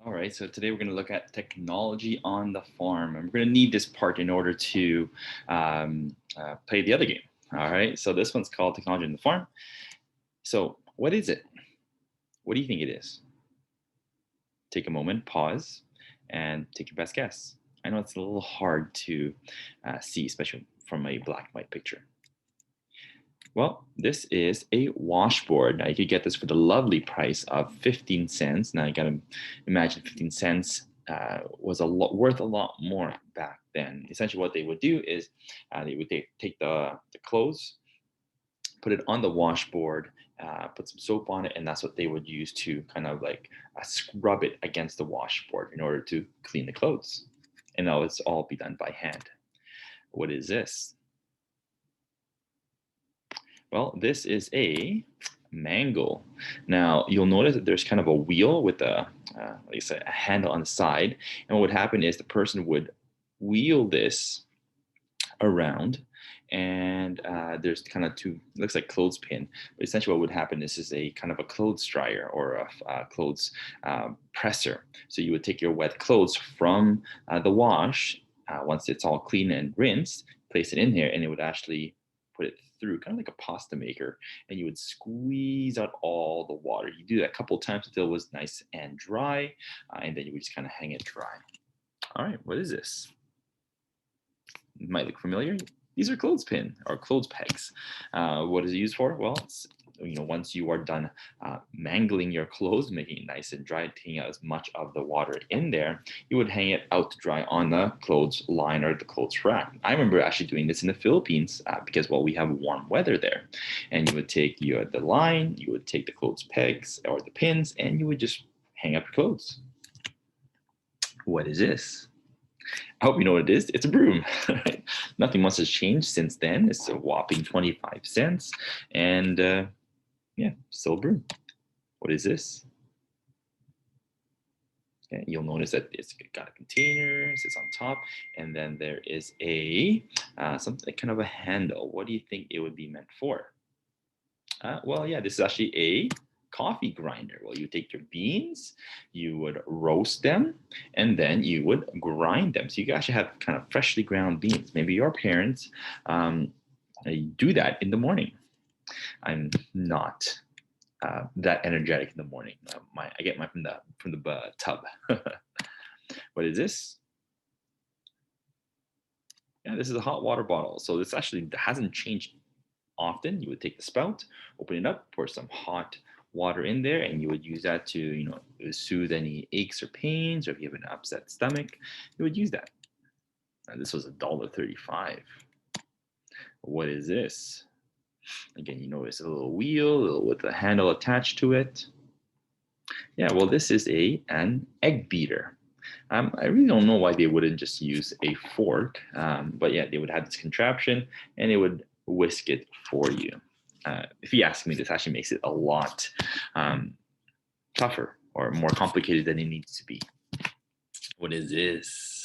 All right, so today we're going to look at technology on the farm, and we're going to need this part in order to play the other game. All right, so this one's called Technology on the Farm. So, what is it? What do you think it is? Take a moment, pause, and take your best guess. I know it's a little hard to see, especially from a black and white picture. Well, this is a washboard. Now, you could get this for the lovely price of 15 cents. Now, you got to imagine 15 cents was worth a lot more back then. Essentially, what they would do is they would take the clothes, put it on the washboard, put some soap on it, and that's what they would use to kind of like scrub it against the washboard in order to clean the clothes. And now it's all be done by hand. What is this? Well, this is a mangle. Now, you'll notice that there's kind of a wheel with like I said, a handle on the side. And what would happen is the person would wheel this around, and there's kind of two, looks like clothespin. But essentially, what would happen is a kind of a clothes dryer or a clothes presser. So you would take your wet clothes from the wash once it's all clean and rinsed, place it in here, and it would actually put it through kind of like a pasta maker, and you would squeeze out all the water. You do that a couple of times until it was nice and dry, and then you would just kind of hang it dry. All right, what is this? It might look familiar. These are clothespin or clothes pegs. What is it used for? Well, it's, once you are done mangling your clothes, making it nice and dry, taking out as much of the water in there, you would hang it out to dry on the clothes line or the clothes rack. I remember actually doing this in the Philippines because, well, we have warm weather there. And you would take the line, you would take the clothes pegs or the pins, and you would just hang up your clothes. What is this? I hope you know what it is. It's a broom. Right? Nothing much has changed since then. It's a whopping 25 cents. And yeah, still a broom. What is this? Okay, you'll notice that it's got a container, it sits on top, and then there is a something kind of a handle. What do you think it would be meant for? Well, yeah, this is actually a coffee grinder. Well, you take your beans, you would roast them, and then you would grind them. So you actually have kind of freshly ground beans. Maybe your parents do that in the morning. I'm not that energetic in the morning. I get mine from the tub. What is this? Yeah, this is a hot water bottle. So this actually hasn't changed often. You would take the spout, open it up, pour some hot water in there, and you would use that to, soothe any aches or pains, or if you have an upset stomach, you would use that. Now, this was $1.35. What is this? Again, you notice a little wheel with a handle attached to it. Yeah, well, this is an egg beater. I really don't know why they wouldn't just use a fork, but yeah, they would have this contraption and it would whisk it for you. If you ask me, this actually makes it a lot tougher or more complicated than it needs to be. What is this?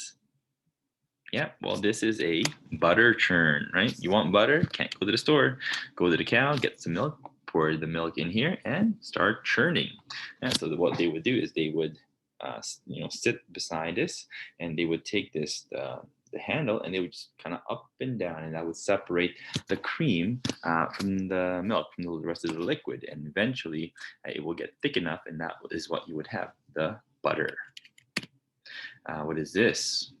Yeah, well, this is a butter churn, right? You want butter? Can't go to the store. Go to the cow, get some milk, pour the milk in here, and start churning. And so what they would do is they would, sit beside this, and they would take the handle, and they would just kind of up and down, and that would separate the cream from the milk, from the rest of the liquid, and eventually it will get thick enough, and that is what you would have, the butter. What is this?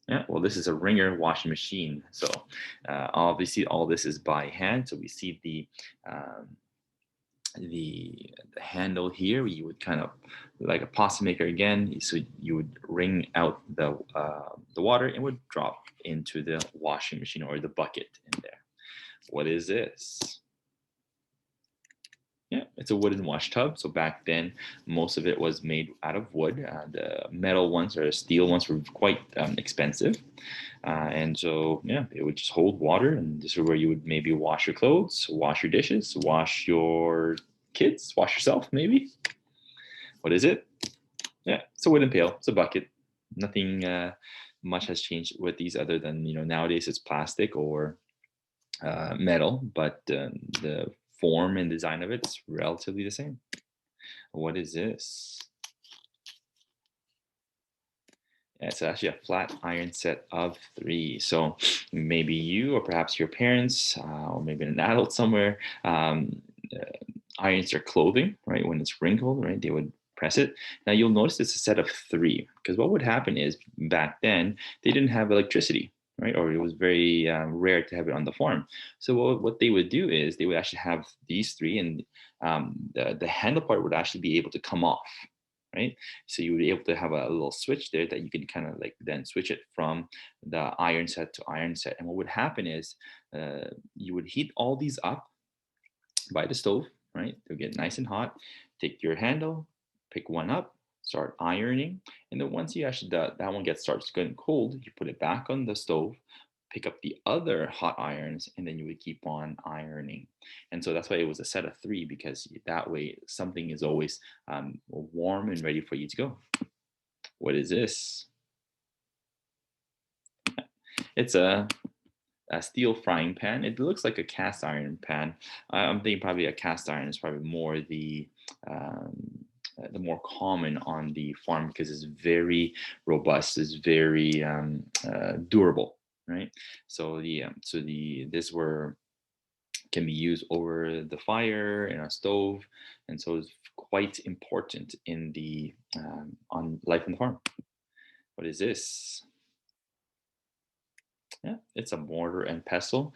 Yeah, well, this is a Ringer washing machine. So obviously, all this is by hand. So we see um, the handle here. You would kind of like a pasta maker again. So you would wring out the water and would drop into the washing machine or the bucket in there. What is this? Yeah, it's a wooden wash tub. So back then, most of it was made out of wood. The metal ones or steel ones were quite expensive. And so, yeah, it would just hold water. And this is where you would maybe wash your clothes, wash your dishes, wash your kids, wash yourself, maybe. What is it? Yeah, it's a wooden pail. It's a bucket. Nothing much has changed with these other than, nowadays it's plastic or metal, but the form and design of it's relatively the same. What is this? Yeah, it's actually a flat iron set of three. So maybe you, or perhaps your parents, or maybe an adult somewhere, uh, irons their clothing, right? When it's wrinkled, right? They would press it. Now you'll notice it's a set of three, because what would happen is back then they didn't have electricity, right? Or it was very rare to have it on the farm. So what they would do is they would actually have these three, and the handle part would actually be able to come off, right? So you would be able to have a little switch there that you can kind of like then switch it from the iron set to iron set. And what would happen is you would heat all these up by the stove, right? They'll get nice and hot. Take your handle, pick one up, start ironing, and then once you actually that one gets starts getting cold, you put it back on the stove, pick up the other hot irons, and then you would keep on ironing. And so that's why it was a set of three, because that way something is always warm and ready for you to go. What is this? It's a steel frying pan. It looks like a cast iron pan. I'm thinking probably a cast iron is probably more the more common on the farm, because it's very robust, it's very durable, right? So the this were can be used over the fire in a stove, and so it's quite important in the on life on the farm. What is this? Yeah, it's a mortar and pestle.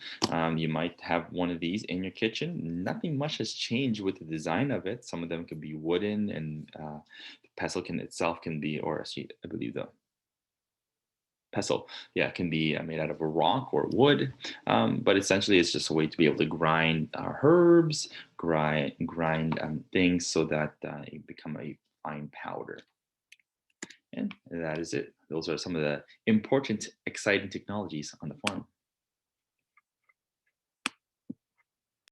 You might have one of these in your kitchen. Nothing much has changed with the design of it. Some of them could be wooden, and the pestle can itself can be, or actually, I believe the pestle, yeah, can be made out of a rock or wood. But essentially, it's just a way to be able to grind herbs, grind things so that it become a fine powder. And that is it. Those are some of the important, exciting technologies on the farm.